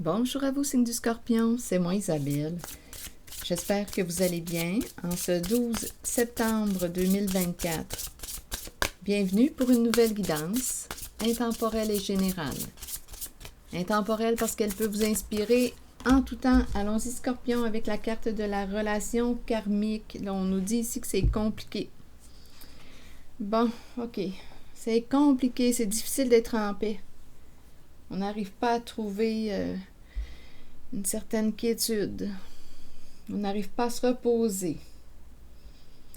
Bonjour à vous, signe du Scorpion, c'est moi Isabelle. J'espère que vous allez bien en ce 12 septembre 2024. Bienvenue pour une nouvelle guidance, intemporelle et générale. Intemporelle parce qu'elle peut vous inspirer en tout temps. Allons-y Scorpion avec la carte de la relation karmique. Là, on nous dit ici que c'est compliqué. Bon, ok. C'est compliqué, c'est difficile d'être en paix. On n'arrive pas à trouver une certaine quiétude. On n'arrive pas à se reposer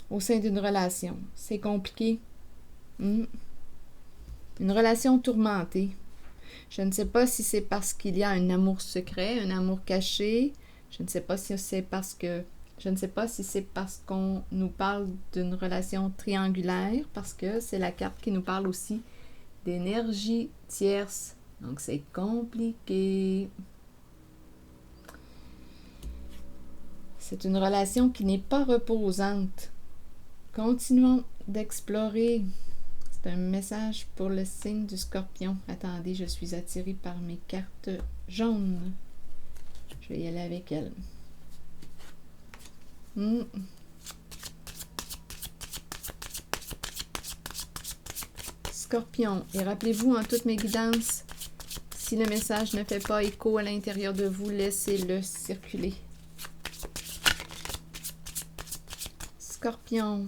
au sein d'une relation. C'est compliqué. Une relation tourmentée. Je ne sais pas si c'est parce qu'il y a un amour secret, un amour caché. Je ne sais pas si c'est parce qu'on nous parle d'une relation triangulaire, parce que c'est la carte qui nous parle aussi d'énergie tierce. Donc, c'est compliqué. C'est une relation qui n'est pas reposante. Continuons d'explorer. C'est un message pour le signe du Scorpion. Attendez, je suis attirée par mes cartes jaunes. Je vais y aller avec elles. Scorpion, et rappelez-vous en toutes mes guidances, si le message ne fait pas écho à l'intérieur de vous, laissez-le circuler. Scorpion,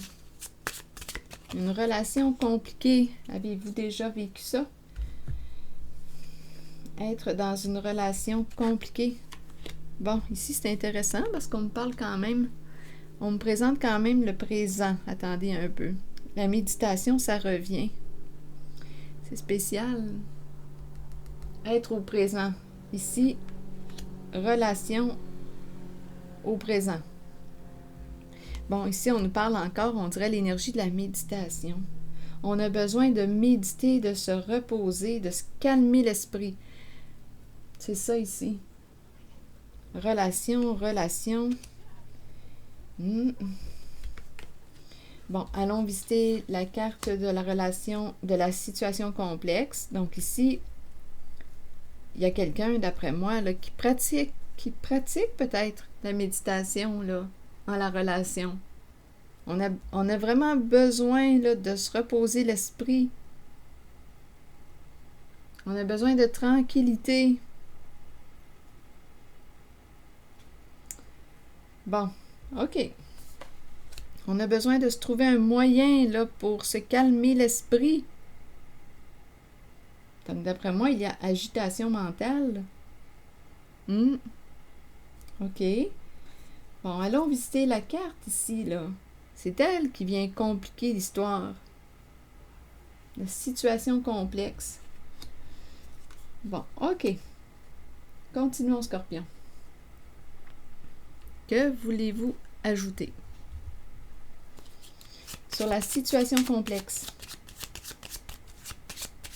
une relation compliquée. Avez-vous déjà vécu ça? Être dans une relation compliquée. Bon, ici c'est intéressant parce qu'on me parle quand même, on me présente quand même le présent. Attendez un peu. La méditation, ça revient. C'est spécial. Être au présent. Ici, relation au présent. Bon, ici, on nous parle encore, on dirait l'énergie de la méditation. On a besoin de méditer, de se reposer, de se calmer l'esprit. C'est ça ici. Relation. Bon, allons visiter la carte de la relation, de la situation complexe. Donc ici, il y a quelqu'un, d'après moi, là, qui pratique peut-être la méditation là, en la relation. On a vraiment besoin là, de se reposer l'esprit. On a besoin de tranquillité. Bon, ok. On a besoin de se trouver un moyen là, pour se calmer l'esprit. Donc, d'après moi, il y a agitation mentale. Ok. Bon, allons visiter la carte ici, là. C'est elle qui vient compliquer l'histoire. La situation complexe. Bon, ok. Continuons, Scorpion. Que voulez-vous ajouter? Sur la situation complexe.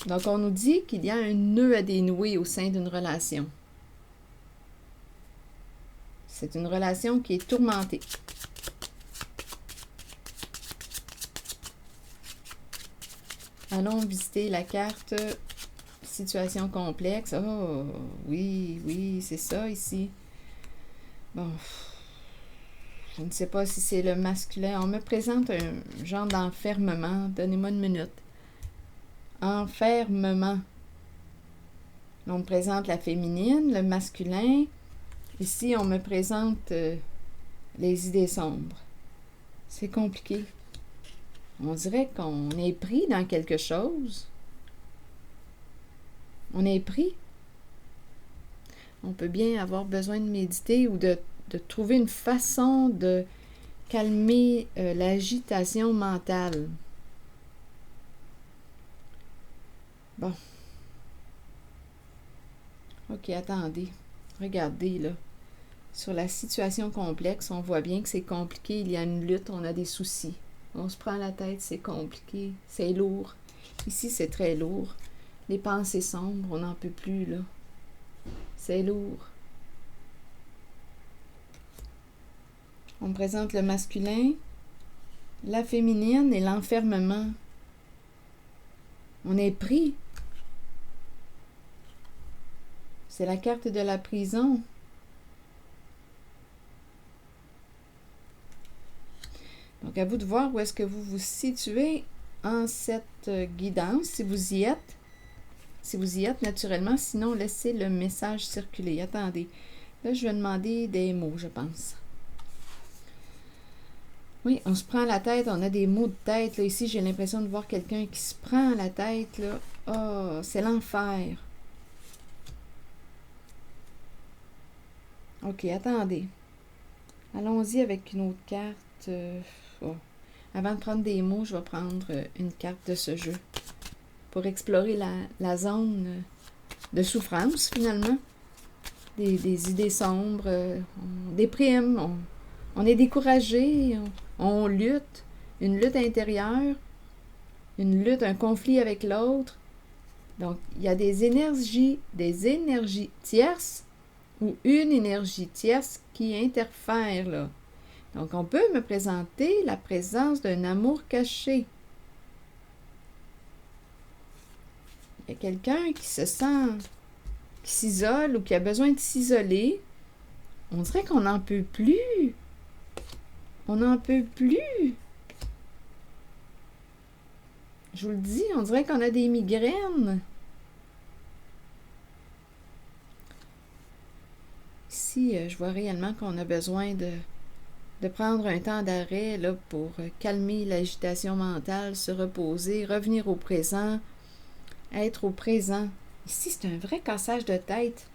Donc, on nous dit qu'il y a un nœud à dénouer au sein d'une relation. C'est une relation qui est tourmentée. Allons visiter la carte situation complexe. Oh, oui, c'est ça ici. Bon, je ne sais pas si c'est le masculin. On me présente un genre d'enfermement. Donnez-moi une minute. Enfermement. On me présente la féminine, le masculin. Ici, on me présente les idées sombres. C'est compliqué. On dirait qu'on est pris dans quelque chose. On est pris. On peut bien avoir besoin de méditer ou de trouver une façon de calmer l'agitation mentale. Bon. Ok, attendez. Regardez, là. Sur la situation complexe, on voit bien que c'est compliqué. Il y a une lutte, on a des soucis. On se prend la tête, c'est compliqué. C'est lourd. Ici, c'est très lourd. Les pensées sombres, on n'en peut plus, là. C'est lourd. On présente le masculin, la féminine et l'enfermement. On est pris. C'est la carte de la prison. Donc, à vous de voir où est-ce que vous vous situez en cette guidance, si vous y êtes. Si vous y êtes, naturellement, sinon, laissez le message circuler. Attendez. Là, je vais demander des mots, je pense. Oui, on se prend la tête, on a des maux de tête. Là, ici, j'ai l'impression de voir quelqu'un qui se prend la tête. Là. Oh, c'est l'enfer. OK, attendez. Allons-y avec une autre carte. Oh. Avant de prendre des mots, je vais prendre une carte de ce jeu pour explorer la zone de souffrance, finalement. Des idées sombres, on déprime, on est découragé, on lutte, une lutte intérieure, une lutte, un conflit avec l'autre. Donc, il y a des énergies tierces ou une énergie tierce qui interfère là. Donc, on peut me présenter la présence d'un amour caché. Il y a quelqu'un qui se sent, qui s'isole ou qui a besoin de s'isoler. On dirait qu'on n'en peut plus. On n'en peut plus. Je vous le dis, on dirait qu'on a des migraines. Ici, je vois réellement qu'on a besoin de prendre un temps d'arrêt là, pour calmer l'agitation mentale, se reposer, revenir au présent, être au présent. Ici, c'est un vrai cassage de tête.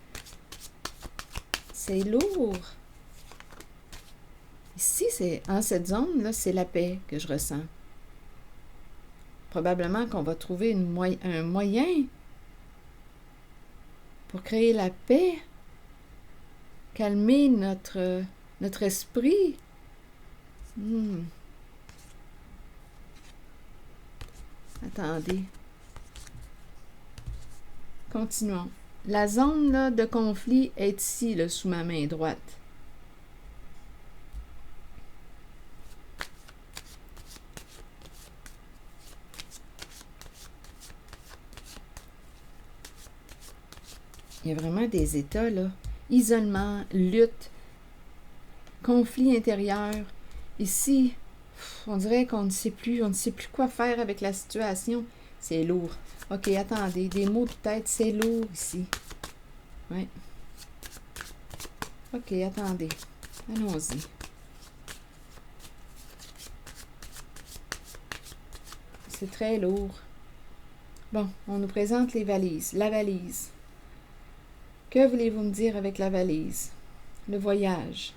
C'est lourd. Ici, en cette zone-là, c'est la paix que je ressens. Probablement qu'on va trouver un moyen pour créer la paix, calmer notre esprit. Attendez. Continuons. La zone là, de conflit est ici, là, sous ma main droite. Il y a vraiment des états, là. Isolement, lutte, conflit intérieur. Ici, on dirait qu'on ne sait plus quoi faire avec la situation. C'est lourd. OK, attendez, des maux de tête, c'est lourd ici. Oui. OK, attendez. Allons-y. C'est très lourd. Bon, on nous présente les valises. La valise. Que voulez-vous me dire avec la valise? Le voyage.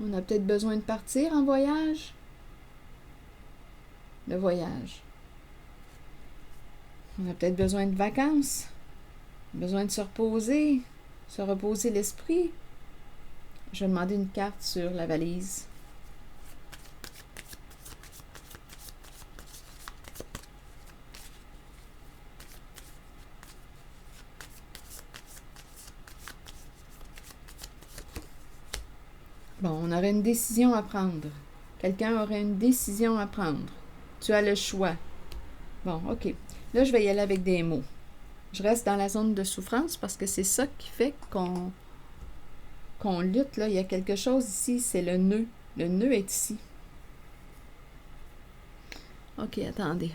On a peut-être besoin de partir en voyage? Le voyage. On a peut-être besoin de vacances. Besoin de se reposer l'esprit. Je vais demander une carte sur la valise. Bon, on aurait une décision à prendre. Quelqu'un aurait une décision à prendre. Tu as le choix. Bon, OK. Là, je vais y aller avec des mots. Je reste dans la zone de souffrance parce que c'est ça qui fait qu'on lutte. Là. Il y a quelque chose ici, c'est le nœud. Le nœud est ici. OK, attendez.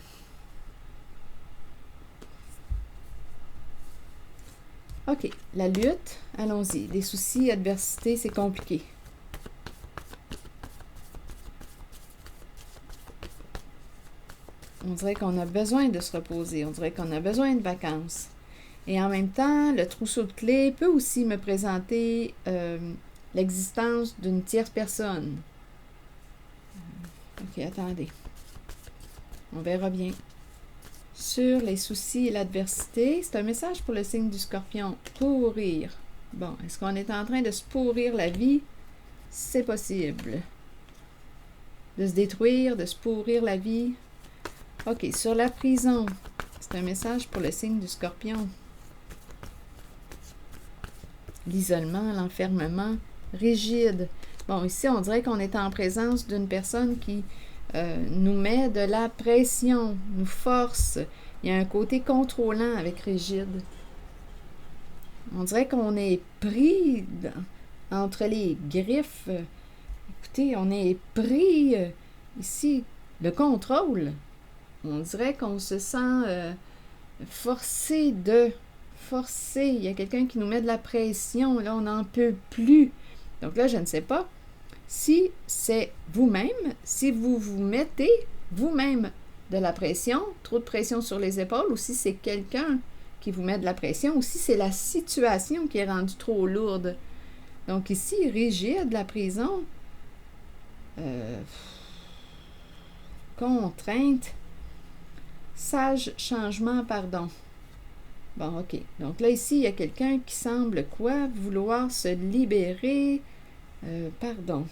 OK, la lutte, allons-y. Des soucis, adversité, c'est compliqué. On dirait qu'on a besoin de se reposer. On dirait qu'on a besoin de vacances. Et en même temps, le trousseau de clés peut aussi me présenter l'existence d'une tierce personne. OK, attendez. On verra bien. Sur les soucis et l'adversité, c'est un message pour le signe du Scorpion. Pourrir. Bon, est-ce qu'on est en train de se pourrir la vie? C'est possible. De se détruire, de se pourrir la vie. OK, sur la prison, c'est un message pour le signe du Scorpion. L'isolement, l'enfermement, rigide. Bon, ici, on dirait qu'on est en présence d'une personne qui nous met de la pression, nous force, Il y a un côté contrôlant avec rigide. On dirait qu'on est pris entre les griffes. Écoutez, on est pris ici, le contrôle. On dirait qu'on se sent forcé. Il y a quelqu'un qui nous met de la pression. Là, on n'en peut plus. Donc là, je ne sais pas si c'est vous-même, si vous vous mettez vous-même de la pression, trop de pression sur les épaules, ou si c'est quelqu'un qui vous met de la pression, ou si c'est la situation qui est rendue trop lourde. Donc ici, rigide, la prison, contrainte, sage changement, pardon. Bon, OK. Donc là, ici, il y a quelqu'un qui semble quoi? Vouloir se libérer. Pardon.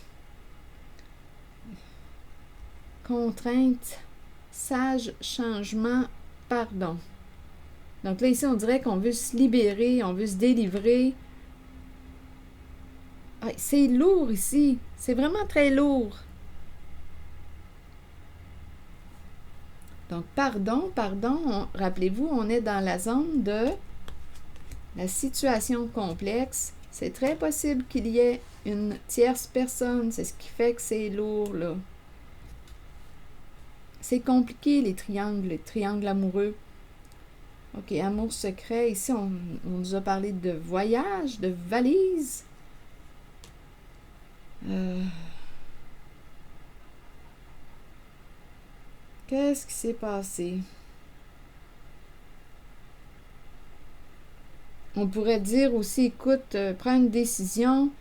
Contrainte, sage changement, pardon. Donc là, ici, on dirait qu'on veut se libérer, on veut se délivrer. Ah, c'est lourd ici. C'est vraiment très lourd. Donc, pardon, rappelez-vous, on est dans la zone de la situation complexe. C'est très possible qu'il y ait une tierce personne. C'est ce qui fait que c'est lourd, là. C'est compliqué, les triangles amoureux. OK, amour secret. Ici, on nous a parlé de voyage, de valise. Qu'est-ce qui s'est passé? On pourrait dire aussi, écoute, prends une décision,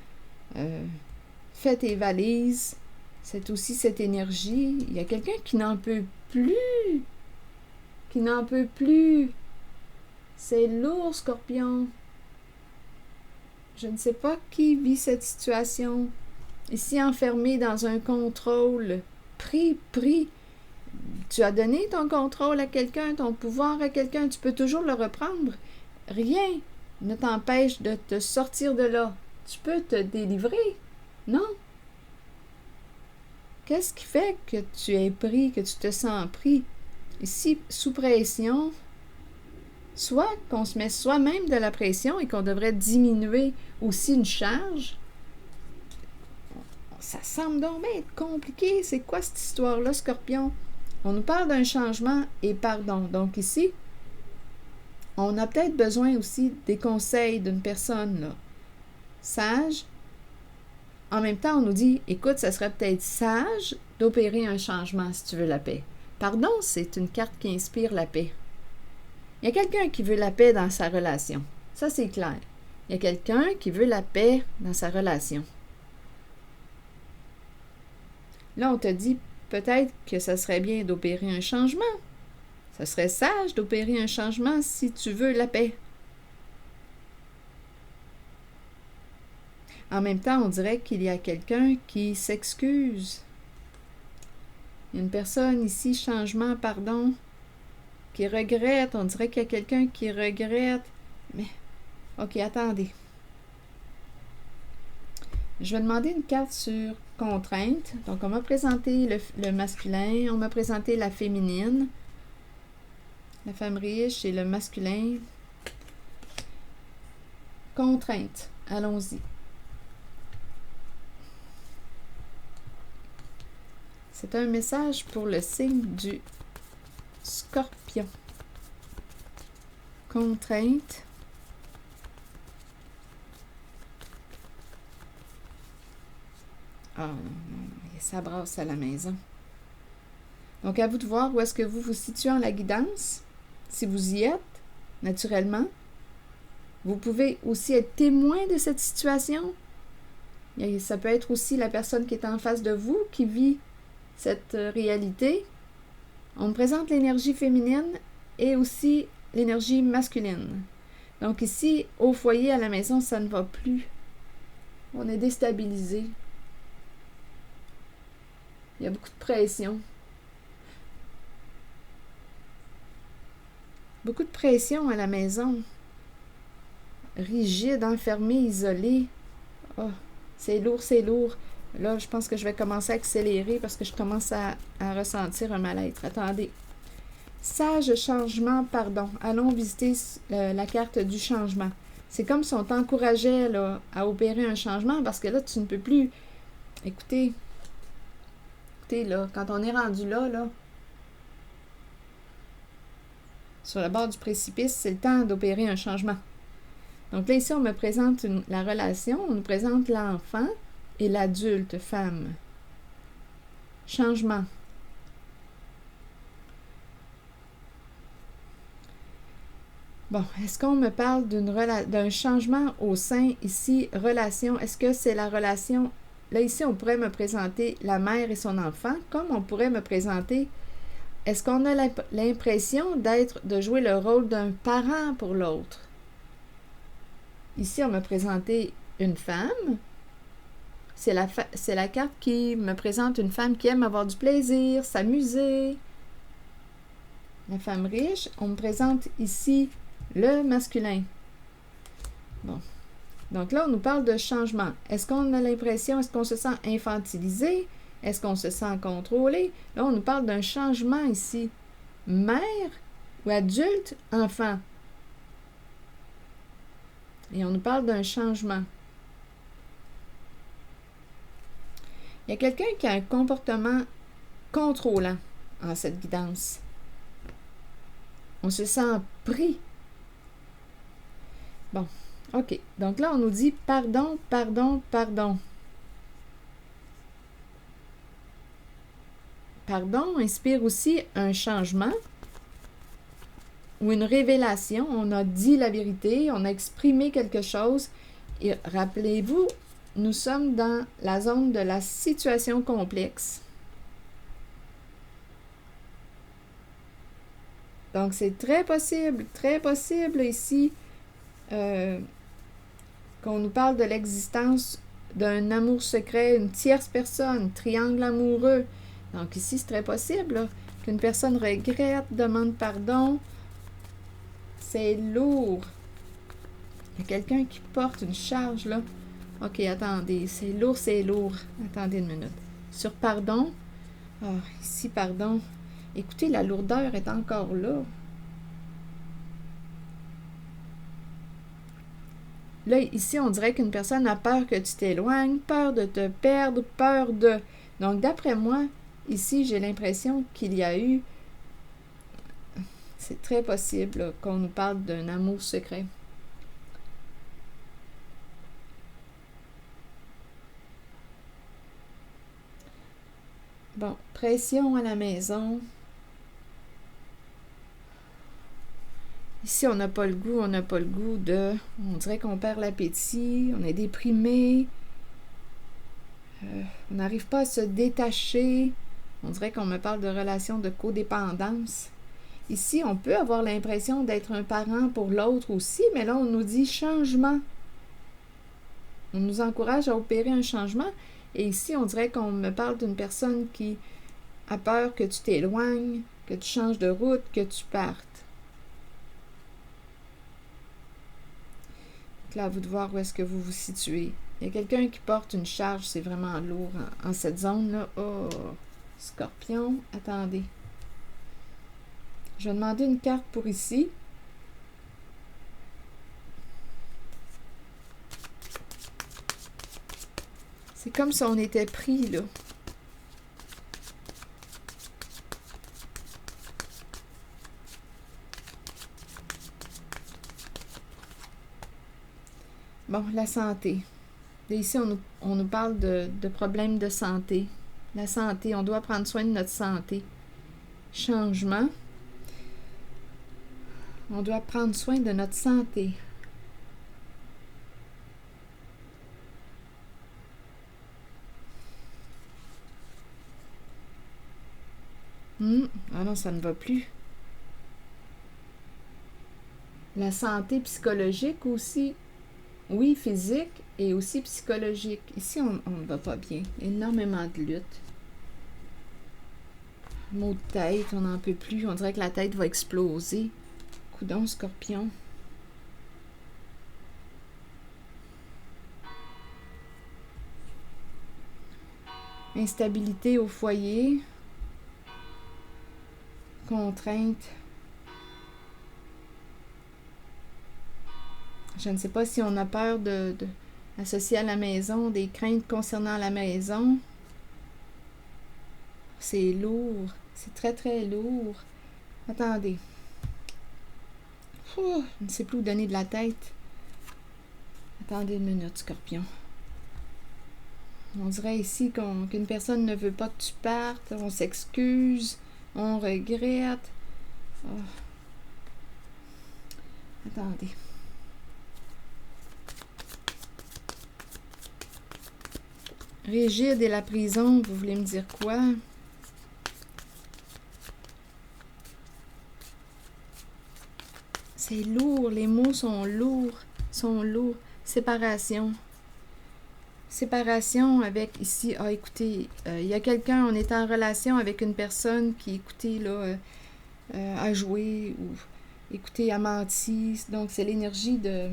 fais tes valises. C'est aussi cette énergie. Il y a quelqu'un qui n'en peut plus. Qui n'en peut plus. C'est lourd, Scorpion. Je ne sais pas qui vit cette situation. Ici, enfermé dans un contrôle. Pris. Tu as donné ton contrôle à quelqu'un, ton pouvoir à quelqu'un. Tu peux toujours le reprendre. Rien ne t'empêche de te sortir de là. Tu peux te délivrer. Non. Qu'est-ce qui fait que tu es pris, que tu te sens pris? Ici, sous pression, soit qu'on se met soi-même de la pression et qu'on devrait diminuer aussi une charge. Ça semble donc bien être compliqué. C'est quoi cette histoire-là, Scorpion? On nous parle d'un changement et pardon. Donc ici, on a peut-être besoin aussi des conseils d'une personne là, sage. En même temps, on nous dit, écoute, ça serait peut-être sage d'opérer un changement si tu veux la paix. Pardon, c'est une carte qui inspire la paix. Il y a quelqu'un qui veut la paix dans sa relation. Ça, c'est clair. Il y a quelqu'un qui veut la paix dans sa relation. Là, on te dit peut-être que ça serait bien d'opérer un changement. Ça serait sage d'opérer un changement si tu veux la paix. En même temps, on dirait qu'il y a quelqu'un qui s'excuse. Il y a une personne ici, changement, pardon, qui regrette. On dirait qu'il y a quelqu'un qui regrette. Mais, OK, attendez. Je vais demander une carte sur contrainte. Donc, on m'a présenté le masculin, on m'a présenté la féminine, la femme riche et le masculin. Contrainte. Allons-y. C'est un message pour le signe du Scorpion. Contrainte. Ah non, ça brasse à la maison. Donc, à vous de voir où est-ce que vous vous situez en la guidance. Si vous y êtes, naturellement, vous pouvez aussi être témoin de cette situation. Et ça peut être aussi la personne qui est en face de vous qui vit cette réalité. On me présente l'énergie féminine et aussi l'énergie masculine. Donc ici, au foyer, à la maison, ça ne va plus. On est déstabilisé. Il y a beaucoup de pression. Beaucoup de pression à la maison. Rigide, enfermé, isolé. Oh, c'est lourd, c'est lourd. Là, je pense que je vais commencer à accélérer parce que je commence à ressentir un mal-être. Attendez. Sage changement, pardon. Allons visiter la carte du changement. C'est comme si on t'encourageait là, à opérer un changement parce que là, tu ne peux plus. Écoutez, là, quand on est rendu là, sur le bord du précipice, c'est le temps d'opérer un changement. Donc là, ici, on me présente la relation, on nous présente l'enfant et l'adulte, femme. Changement. Bon, est-ce qu'on me parle d'un changement au sein, ici, relation? Est-ce que c'est la relation? Là, ici, on pourrait me présenter la mère et son enfant, comme on pourrait me présenter, est-ce qu'on a l'impression de jouer le rôle d'un parent pour l'autre? Ici, on m'a présenté une femme. C'est la carte qui me présente une femme qui aime avoir du plaisir, s'amuser. La femme riche, on me présente ici le masculin. Bon. Donc là, on nous parle de changement. Est-ce qu'on a l'impression, est-ce qu'on se sent infantilisé? Est-ce qu'on se sent contrôlé? Là, on nous parle d'un changement ici. Mère ou adulte, enfant. Et on nous parle d'un changement. Il y a quelqu'un qui a un comportement contrôlant en cette guidance. On se sent pris. Bon, OK. Donc là, on nous dit pardon, pardon, pardon. Pardon inspire aussi un changement ou une révélation. On a dit la vérité, on a exprimé quelque chose. Et rappelez-vous, nous sommes dans la zone de la situation complexe. Donc, c'est très possible ici qu'on nous parle de l'existence d'un amour secret, une tierce personne, triangle amoureux. Donc, ici, c'est très possible qu'une personne regrette, demande pardon. C'est lourd. Il y a quelqu'un qui porte une charge, là. OK, attendez, c'est lourd. Attendez une minute. Sur pardon. Ah, ici, pardon. Écoutez, la lourdeur est encore là. Là, ici, on dirait qu'une personne a peur que tu t'éloignes, peur de te perdre, peur de... Donc, d'après moi, ici, j'ai l'impression qu'il y a eu... C'est très possible qu'on nous parle d'un amour secret. Bon, pression à la maison. Ici, on n'a pas le goût de... On dirait qu'on perd l'appétit, on est déprimé, on n'arrive pas à se détacher. On dirait qu'on me parle de relation de codépendance. Ici, on peut avoir l'impression d'être un parent pour l'autre aussi, mais là, on nous dit changement. On nous encourage à opérer un changement. Et ici, on dirait qu'on me parle d'une personne qui a peur que tu t'éloignes, que tu changes de route, que tu partes. Donc là, à vous de voir où est-ce que vous vous situez. Il y a quelqu'un qui porte une charge, c'est vraiment lourd en cette zone-là. Oh, Scorpion, attendez. Je vais demander une carte pour ici. C'est comme si on était pris, là. Bon, la santé. Et ici, on nous parle de problèmes de santé. La santé, on doit prendre soin de notre santé. Changement. On doit prendre soin de notre santé. Ah non, ça ne va plus. La santé psychologique aussi. Oui, physique et aussi psychologique. Ici, on ne va pas bien. Énormément de lutte. Maux de tête, on n'en peut plus. On dirait que la tête va exploser. Coudon, Scorpion. Instabilité au foyer. Contrainte. Je ne sais pas si on a peur associé à la maison, des craintes concernant la maison. C'est lourd. C'est très, très lourd. Attendez. Je ne sais plus où donner de la tête. Attendez une minute, Scorpion. On dirait ici qu'une personne ne veut pas que tu partes. On s'excuse. On regrette. Oh. Attendez. Rigide et la prison, vous voulez me dire quoi? C'est lourd, les mots sont lourds, Séparation. Séparation avec ici, écoutez, il y a quelqu'un, on est en relation avec une personne qui, écoutez, là, a joué ou, écoutez, a menti. Donc, c'est l'énergie de...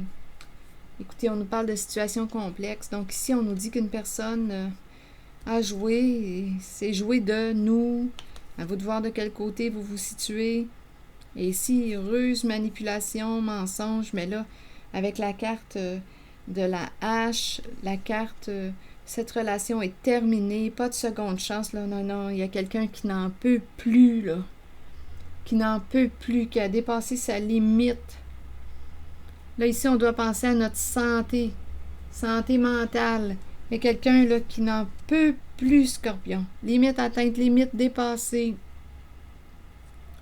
Écoutez, on nous parle de situations complexes. Donc, ici, on nous dit qu'une personne a joué, c'est joué de nous. À vous de voir de quel côté vous vous situez. Et ici, ruse, manipulation, mensonge, mais là, avec la carte de la hache, la carte, cette relation est terminée, pas de seconde chance, là, non, il y a quelqu'un qui n'en peut plus, là, qui n'en peut plus, qui a dépassé sa limite. Là, ici, on doit penser à notre santé mentale. Il y a quelqu'un, là, qui n'en peut plus, Scorpion. Limite atteinte, limite dépassée.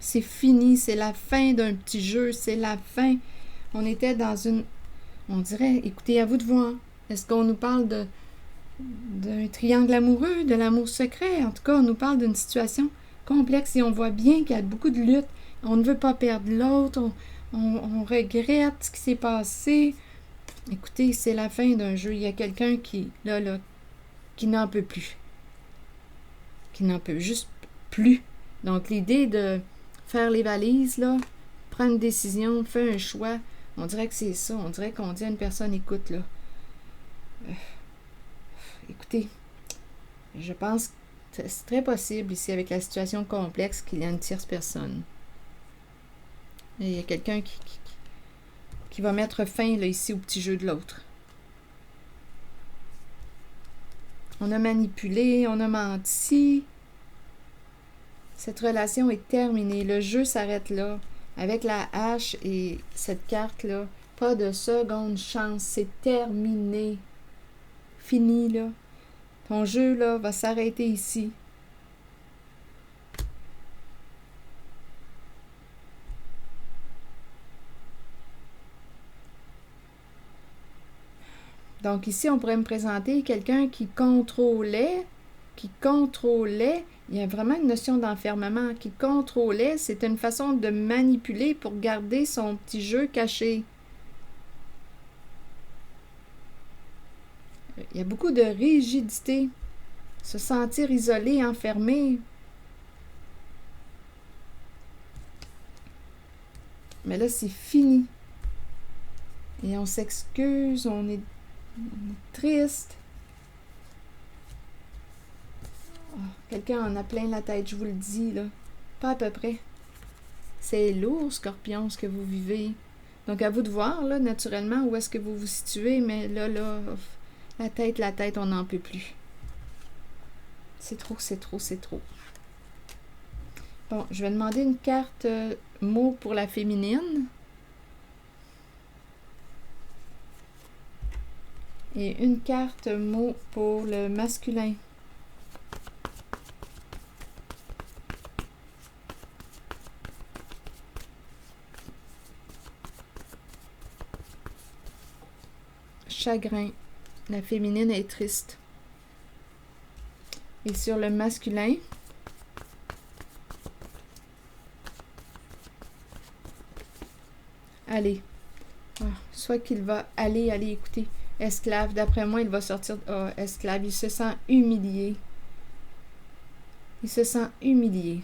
C'est fini, c'est la fin d'un petit jeu, c'est la fin. On était dans une... On dirait, écoutez, à vous de voir. Est-ce qu'on nous parle d'un triangle amoureux, de l'amour secret? En tout cas, on nous parle d'une situation complexe et on voit bien qu'il y a beaucoup de lutte. On ne veut pas perdre l'autre, on regrette ce qui s'est passé. Écoutez, c'est la fin d'un jeu. Il y a quelqu'un qui, là, qui n'en peut plus. Qui n'en peut juste plus. Donc, l'idée de faire les valises, là, prendre une décision, faire un choix, on dirait que c'est ça. On dirait qu'on dit à une personne, écoute, là, écoutez, je pense que c'est très possible ici, avec la situation complexe, qu'il y a une tierce personne. Et il y a quelqu'un qui va mettre fin, là, ici, au petit jeu de l'autre. On a manipulé, on a menti. Cette relation est terminée. Le jeu s'arrête là. Avec la hache et cette carte-là, pas de seconde chance. C'est terminé. Fini, là. Ton jeu, là, va s'arrêter ici. Donc ici, on pourrait me présenter quelqu'un qui contrôlait, il y a vraiment une notion d'enfermement, qui contrôlait, c'est une façon de manipuler pour garder son petit jeu caché. Il y a beaucoup de rigidité, se sentir isolé, enfermé. Mais là, c'est fini. Et on s'excuse, on est triste. Quelqu'un en a plein la tête, je vous le dis, là. Pas à peu près. C'est lourd, Scorpion, ce que vous vivez. Donc, à vous de voir, là, naturellement, où est-ce que vous vous situez, mais là, la tête, on n'en peut plus. C'est trop. Bon, je vais demander une carte mot pour la féminine. Et une carte mot pour le masculin. Chagrin. La féminine est triste. Et sur le masculin, allez. Soit qu'il va aller, écoutez. Esclave, d'après moi, il va sortir... esclave, il se sent humilié. Il se sent humilié.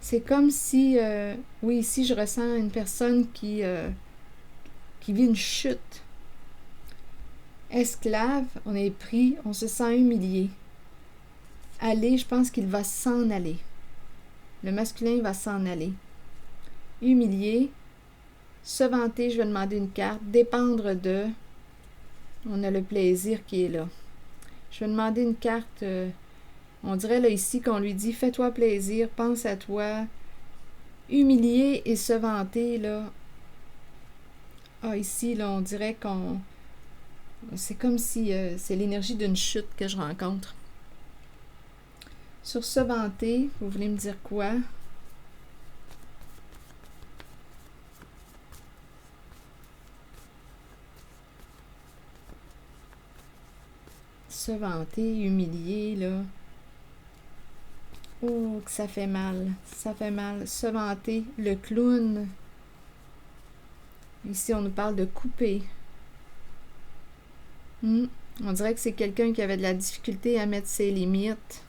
C'est comme si... oui, ici, je ressens une personne qui vit une chute. Esclave, on est pris, on se sent humilié. Aller, je pense qu'il va s'en aller. Le masculin va s'en aller. Humilié. Se vanter, je vais demander une carte. Dépendre de. On a le plaisir qui est là. Je vais demander une carte. On dirait là ici qu'on lui dit fais-toi plaisir, pense à toi. Humilier et se vanter, là. Ah, ici, là, on dirait qu'on. C'est comme si c'est l'énergie d'une chute que je rencontre. Sur se vanter, vous voulez me dire quoi? Se vanter, humilier, là. Oh, que ça fait mal. Ça fait mal. Se vanter, le clown. Ici, on nous parle de couper. On dirait que c'est quelqu'un qui avait de la difficulté à mettre ses limites.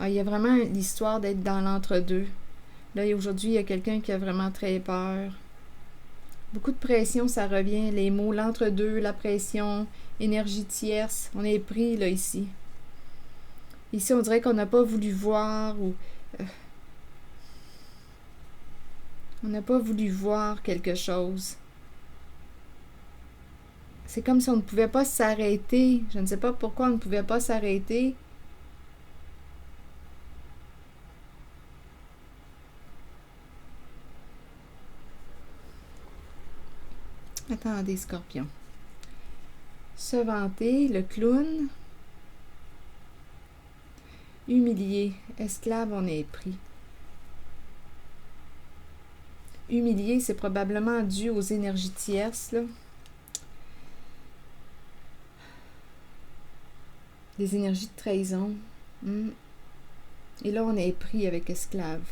Ah, il y a vraiment l'histoire d'être dans l'entre-deux. Là, aujourd'hui, il y a quelqu'un qui a vraiment très peur. Beaucoup de pression, ça revient. Les mots, l'entre-deux, la pression, énergie tierce. On est pris, là, ici. Ici, on dirait qu'on n'a pas voulu voir ou... on n'a pas voulu voir quelque chose. C'est comme si on ne pouvait pas s'arrêter. Je ne sais pas pourquoi on ne pouvait pas s'arrêter. Attendez, Scorpion. Se vanter, le clown. Humilié, esclave, on est pris. Humilié, c'est probablement dû aux énergies tierces, là. Des énergies de trahison. Et là, on est pris avec esclave.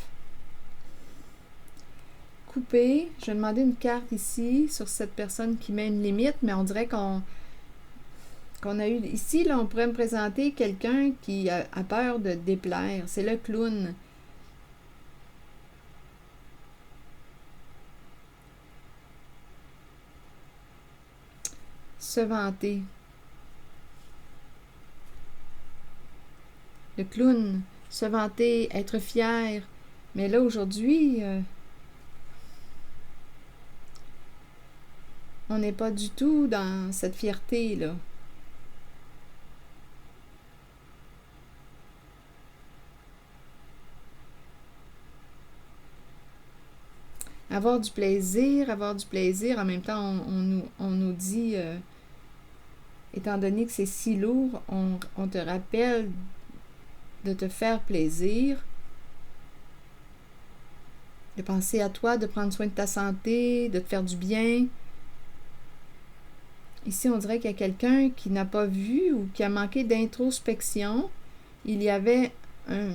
Coupé, je vais demander une carte ici sur cette personne qui met une limite, mais on dirait qu'on a eu... Ici, là, on pourrait me présenter quelqu'un qui a peur de déplaire. C'est le clown. Se vanter. Le clown. Se vanter, être fier. Mais là, aujourd'hui... on n'est pas du tout dans cette fierté-là. Avoir du plaisir, en même temps, on nous dit, étant donné que c'est si lourd, on te rappelle de te faire plaisir, de penser à toi, de prendre soin de ta santé, de te faire du bien. Ici, on dirait qu'il y a quelqu'un qui n'a pas vu ou qui a manqué d'introspection. Il y avait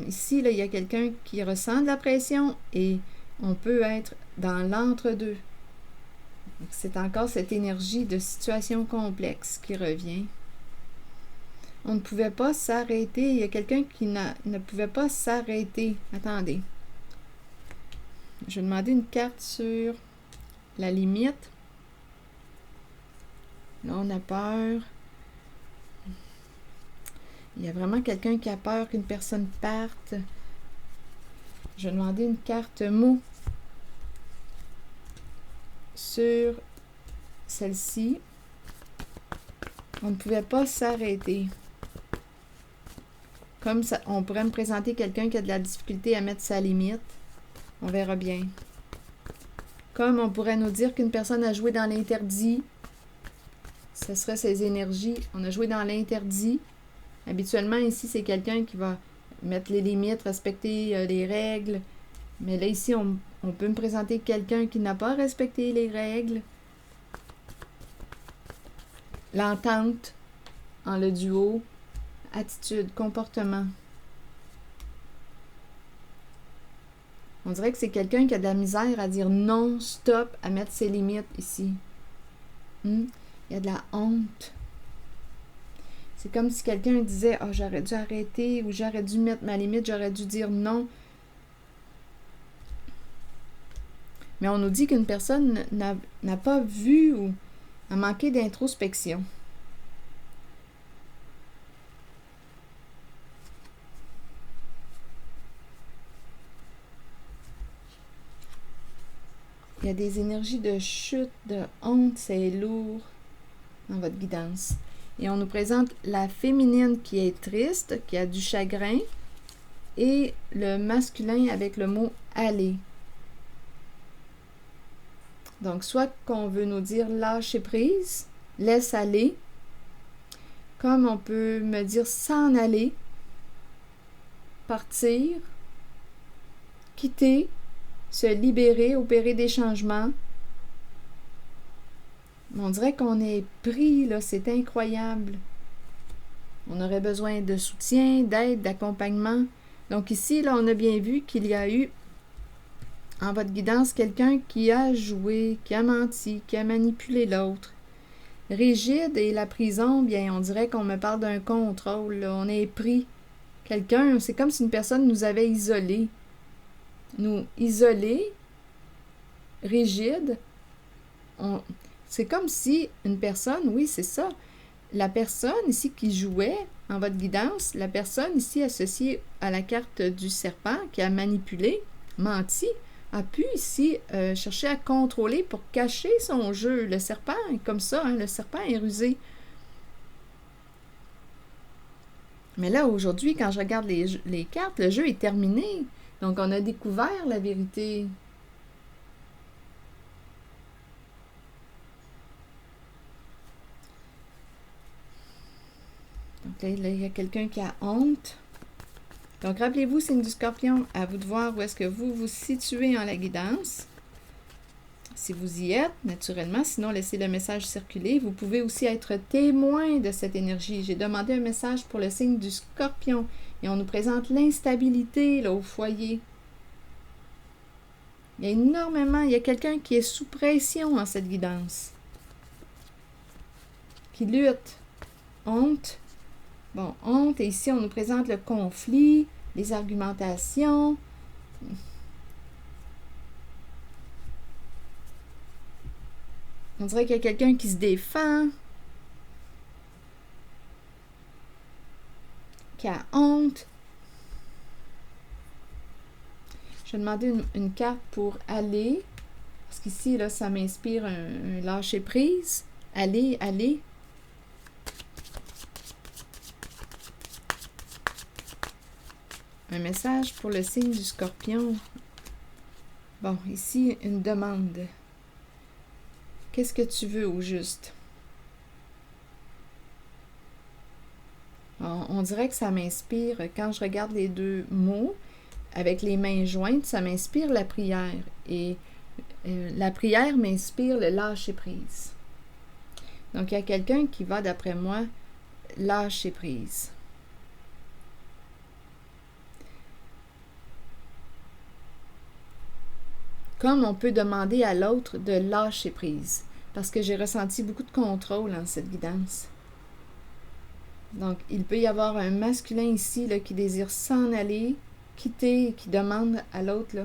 ici, là, il y a quelqu'un qui ressent de la pression et on peut être dans l'entre-deux. C'est encore cette énergie de situation complexe qui revient. On ne pouvait pas s'arrêter. Il y a quelqu'un qui ne pouvait pas s'arrêter. Attendez. Je vais demander une carte sur la limite. Là, on a peur. Il y a vraiment quelqu'un qui a peur qu'une personne parte. Je vais demander une carte mot sur celle-ci. On ne pouvait pas s'arrêter. Comme ça, on pourrait me présenter quelqu'un qui a de la difficulté à mettre sa limite. On verra bien. Comme on pourrait nous dire qu'une personne a joué dans l'interdit. Ce serait ses énergies. On a joué dans l'interdit. Habituellement, ici, c'est quelqu'un qui va mettre les limites, respecter les règles. Mais là, ici, on peut me présenter quelqu'un qui n'a pas respecté les règles. L'entente en le duo. Attitude, comportement. On dirait que c'est quelqu'un qui a de la misère à dire non, stop, à mettre ses limites ici. Il y a de la honte. C'est comme si quelqu'un disait « Ah, j'aurais dû arrêter » ou « J'aurais dû mettre ma limite, j'aurais dû dire non ». Mais on nous dit qu'une personne n'a pas vu ou a manqué d'introspection. il y a des énergies de chute, de honte, c'est lourd dans votre guidance. Et on nous présente la féminine qui est triste, qui a du chagrin, et le masculin avec le mot « aller ». Donc, soit qu'on veut nous dire « lâcher prise »,« laisse aller », comme on peut me dire « s'en aller », partir, quitter, se libérer, opérer des changements. On dirait qu'on est pris, là, c'est incroyable. On aurait besoin de soutien, d'aide, d'accompagnement. Donc ici, là, on a bien vu qu'il y a eu en votre guidance quelqu'un qui a joué, qui a menti, qui a manipulé l'autre. Rigide et la prison, bien, on dirait qu'on me parle d'un contrôle, là. On est pris. Quelqu'un, c'est comme si une personne nous avait isolés. Nous isolés, rigides. C'est comme si une personne, oui, c'est ça. La personne ici qui jouait en votre guidance, la personne ici associée à la carte du serpent qui a manipulé, menti, a pu ici chercher à contrôler pour cacher son jeu. Le serpent est comme ça, hein, le serpent est rusé. Mais là, aujourd'hui, quand je regarde les cartes, le jeu est terminé. Donc, on a découvert la vérité. Donc là, il y a quelqu'un qui a honte. Donc, rappelez-vous, signe du Scorpion, à vous de voir où est-ce que vous vous situez en la guidance. Si vous y êtes, naturellement, sinon laissez le message circuler. Vous pouvez aussi être témoin de cette énergie. J'ai demandé un message pour le signe du Scorpion et on nous présente l'instabilité là, au foyer. Il y a énormément, il y a quelqu'un qui est sous pression en cette guidance, qui lutte. Honte. Bon, honte, et ici on nous présente le conflit, les argumentations. On dirait qu'il y a quelqu'un qui se défend, qui a honte. Je vais demander une carte pour aller, parce qu'ici, là, ça m'inspire un lâcher-prise. Aller, aller. Un message pour le signe du Scorpion. Bon, ici, une demande. Qu'est-ce que tu veux au juste? On dirait que ça m'inspire, quand je regarde les deux mots, avec les mains jointes, ça m'inspire la prière. Et la prière m'inspire le lâcher-prise. Donc, il y a quelqu'un qui va, d'après moi, lâcher prise. Comme on peut demander à l'autre de lâcher prise. Parce que j'ai ressenti beaucoup de contrôle en cette guidance. Donc, il peut y avoir un masculin ici là, qui désire s'en aller, quitter, et qui demande à l'autre là,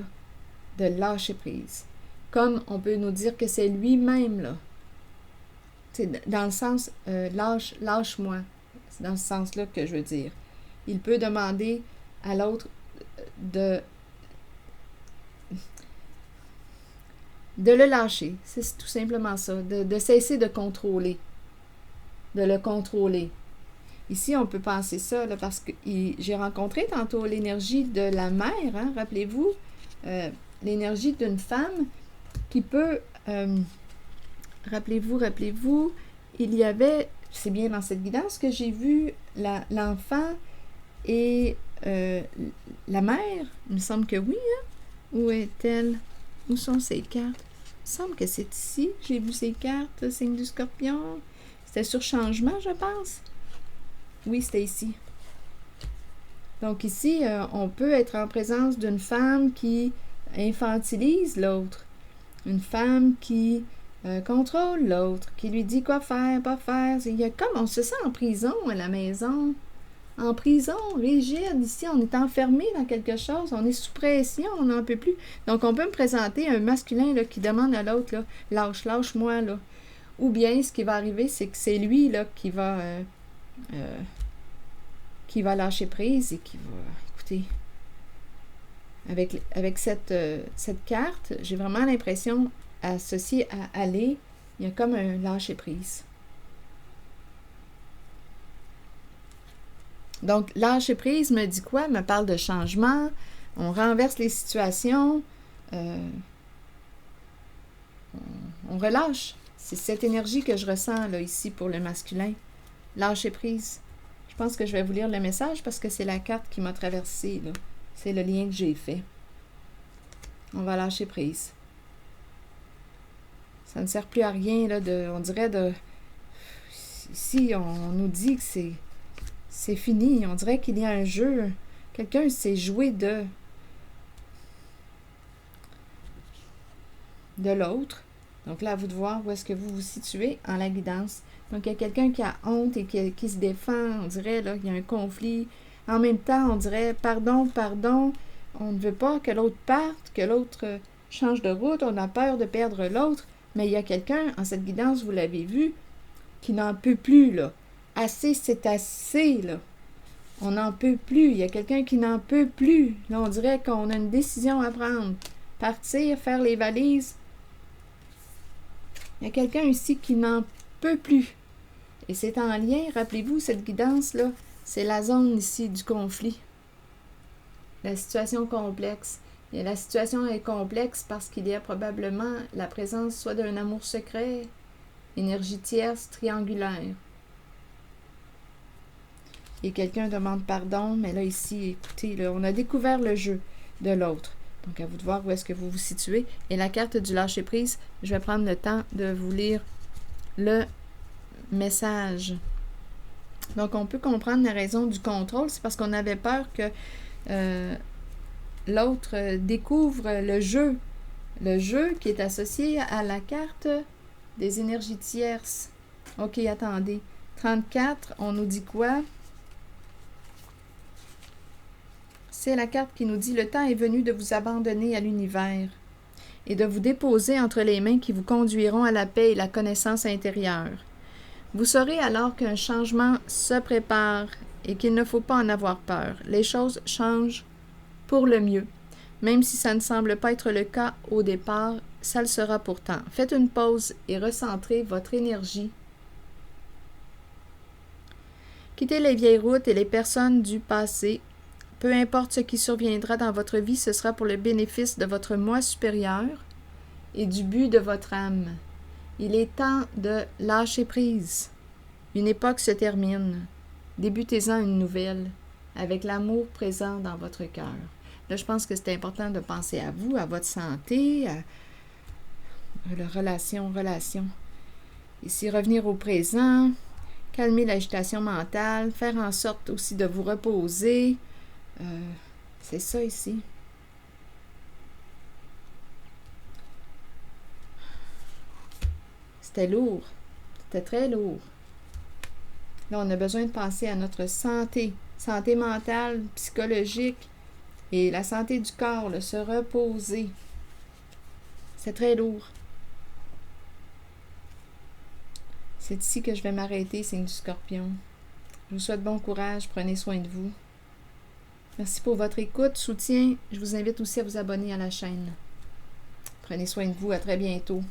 de lâcher prise. Comme on peut nous dire que c'est lui-même, là. C'est dans le sens lâche-moi. C'est dans ce sens-là que je veux dire. Il peut demander à l'autre de le lâcher. C'est tout simplement ça. De cesser de contrôler. De le contrôler. Ici, on peut penser ça, là, parce que j'ai rencontré tantôt l'énergie de la mère, hein, rappelez-vous, l'énergie d'une femme qui peut, rappelez-vous, il y avait, c'est bien dans cette guidance que j'ai vu l'enfant et la mère, il me semble que oui, hein? Où est-elle? Où sont ces cartes? Il me semble que c'est ici, j'ai vu ces cartes, signe du Scorpion, c'était sur changement, je pense. Oui, c'était ici. Donc ici, on peut être en présence d'une femme qui infantilise l'autre. Une femme qui contrôle l'autre, qui lui dit quoi faire, pas faire. Il y a comme, on se sent en prison à la maison. En prison, rigide. Ici, on est enfermé dans quelque chose. On est sous pression, on n'en peut plus. Donc, on peut me présenter un masculin là, qui demande à l'autre, là, lâche-moi, là. Ou bien, ce qui va arriver, c'est que c'est lui là, qui va lâcher prise et qui va, écoutez, avec cette carte, j'ai vraiment l'impression associé à aller, il y a comme un lâcher-prise. Donc, lâcher-prise me dit quoi? Me parle de changement, on renverse les situations, on relâche. C'est cette énergie que je ressens là, ici pour le masculin. Lâcher-prise. Je pense que je vais vous lire le message parce que c'est la carte qui m'a traversée. C'est le lien que j'ai fait. On va lâcher prise. Ça ne sert plus à rien, là, on dirait de... Ici, on nous dit que c'est fini. On dirait qu'il y a un jeu. Quelqu'un s'est joué de l'autre. Donc là, à vous de voir où est-ce que vous vous situez en la guidance. Donc, il y a quelqu'un qui a honte et qui se défend. On dirait, là, qu'il y a un conflit. En même temps, on dirait, pardon, pardon. On ne veut pas que l'autre parte, que l'autre change de route. On a peur de perdre l'autre. Mais il y a quelqu'un, en cette guidance, vous l'avez vu, qui n'en peut plus, là. Assez, c'est assez, là. On n'en peut plus. Il y a quelqu'un qui n'en peut plus. Là, on dirait qu'on a une décision à prendre. Partir, faire les valises. Il y a quelqu'un ici qui n'en peut plus. Et c'est en lien, rappelez-vous, cette guidance-là, c'est la zone ici du conflit. La situation complexe. Et la situation est complexe parce qu'il y a probablement la présence soit d'un amour secret, énergie tierce, triangulaire. Et quelqu'un demande pardon, mais là, ici, écoutez, là, on a découvert le jeu de l'autre. Donc, à vous de voir où est-ce que vous vous situez. Et la carte du lâcher-prise, je vais prendre le temps de vous lire le message. Donc, on peut comprendre la raison du contrôle. C'est parce qu'on avait peur que l'autre découvre le jeu. Le jeu qui est associé à la carte des énergies tierces. OK, attendez. 34, on nous dit quoi? C'est la carte qui nous dit « Le temps est venu de vous abandonner à l'univers et de vous déposer entre les mains qui vous conduiront à la paix et la connaissance intérieure. Vous saurez alors qu'un changement se prépare et qu'il ne faut pas en avoir peur. Les choses changent pour le mieux. Même si ça ne semble pas être le cas au départ, ça le sera pourtant. Faites une pause et recentrez votre énergie. Quittez les vieilles routes et les personnes du passé. Peu importe ce qui surviendra dans votre vie, ce sera pour le bénéfice de votre moi supérieur et du but de votre âme. Il est temps de lâcher prise. Une époque se termine. Débutez-en une nouvelle, avec l'amour présent dans votre cœur. Là, je pense que c'est important de penser à vous, à votre santé, à la relation. Ici, revenir au présent, calmer l'agitation mentale, faire en sorte aussi de vous reposer. C'est ça ici. C'était lourd. C'était très lourd. Là, on a besoin de penser à notre santé. Santé mentale, psychologique et la santé du corps, se reposer. C'est très lourd. C'est ici que je vais m'arrêter, signe du Scorpion. Je vous souhaite bon courage. Prenez soin de vous. Merci pour votre écoute, soutien. Je vous invite aussi à vous abonner à la chaîne. Prenez soin de vous. À très bientôt.